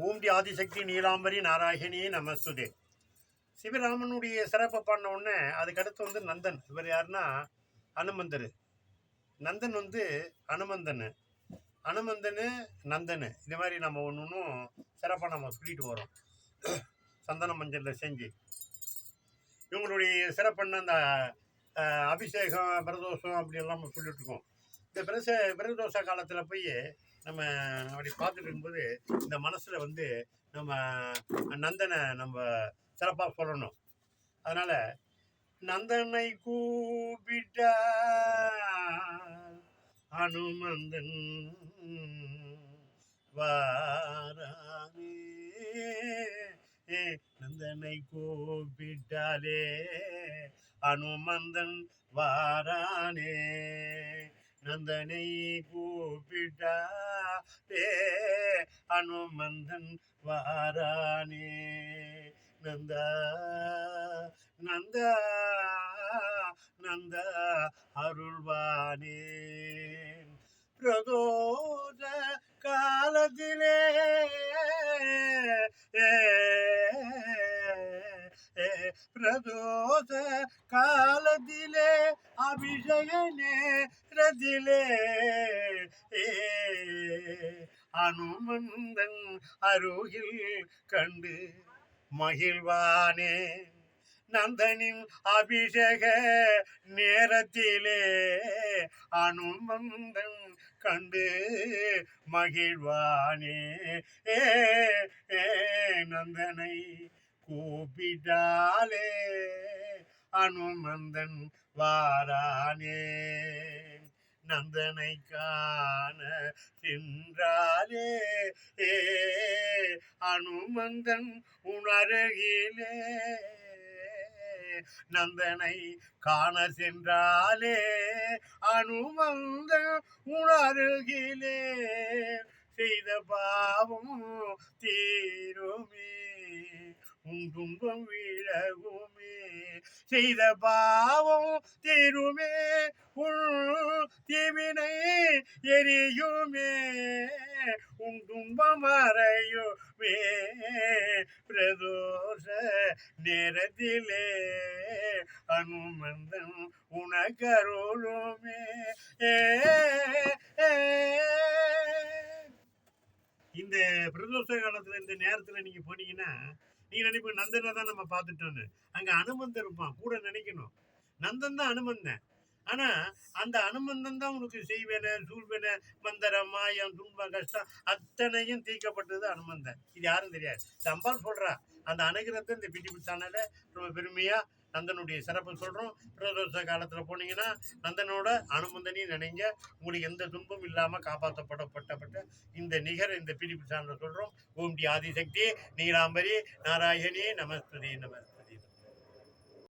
ஓம் D Adishakti Neelambari Narayani நமஸ்துதே. சிவராமனுடைய சிறப்பை பண்ண உடனே அதுக்கடுத்து நந்தன். இவர் யாருன்னா அனுமந்தர். நந்தன் அனுமந்தன், அனுமந்தனு நந்தனு. இந்த மாதிரி நம்ம ஒன்றும் சிறப்பாக நம்ம சொல்லிட்டு வரோம். சந்தன மஞ்சளில் செஞ்சு இவங்களுடைய சிறப்புன்னு அந்த அபிஷேகம் பிரதோஷம் அப்படியெல்லாம் நம்ம சொல்லிட்டு இருக்கோம். இந்த பிரதோஷ காலத்தில் போய் நம்ம அப்படி பார்த்துட்டு இருக்கும்போது இந்த மனசில் நம்ம நந்தனை நம்ம சிறப்பாக சொல்லணும். அதனால் நந்தனை கூப்பிட்ட அனுமந்தன் வாரானே, நந்தனை கூப்பிட்டாலே அனுமந்தன் வாரானே, நந்தனை கூப்பிட்டாலே அனுமந்தன் வாரானே. நந்தா நந்தா நந்தா அருள்வானே. பிரதோஷ காலத்திலே பிரதோஷ காலத்திலே அபிஷேக நேரத்திலே அனுமந்தன் அருகில் கண்டு மகிழ்வானே. நந்தனின் அபிஷேக நேரத்திலே அனுமந்தன் கண்டு மகிழ்வானே. நந்தனை கூப்பிட்டாலே அனுமந்தன் வாரானே, நந்தனை காண சென்றாலே அனுமந்தன் உணருகிலே, நந்தனை காண சென்றாலே அனுமந்தன் உணருகிலே, செய்த பாவம் தீருமே உன் துன்பம் விலகுமே, செய்த பாவம் தீருமே உன் தீவினை எரியுமே, உன் துன்பம் மறையுமே. பிரதோஷ நேரத்திலே அனுமந்தன் உனக்கருளுமே. இந்த பிரதோஷ காலத்துல இந்த நேரத்துல நீங்க போனீங்கன்னா நீங்க நினைப்பீங்க நந்தனை தான் நம்ம பார்த்துட்டோன்னு. அங்க அனுமந்தன் இருப்பான் கூட. நினைக்கணும் நந்தன் தான் அனுமந்தன். ஆனா அந்த அனுமந்தன் தான் உனக்கு செய்வேன சூழ்வேன மந்திரம் மாயம் துன்பம் கஷ்டம் அத்தனையும் தீர்க்கப்பட்டது அனுமந்தன். இது யாரும் தெரியாது. இந்த அம்பாள் சொல்றா அந்த அனுகிரகத்தை இந்த பிடிபி சேனல ரொம்ப பெருமையா நந்தனுடைய சிறப்பு சொல்றோம். பிரதோஷ காலத்துல போனீங்கன்னா நந்தனோட அனுமந்தனையும் நினைங்க. உங்களுக்கு எந்த துன்பம் இல்லாம காப்பாற்றப்பட்ட இந்த நிகர் இந்த பிடிபி சேனல சொல்றோம். ஓம் டி ஆதிசக்தி நீலாம்பரி நாராயணி நமஸ்துதே நமஸ்தே.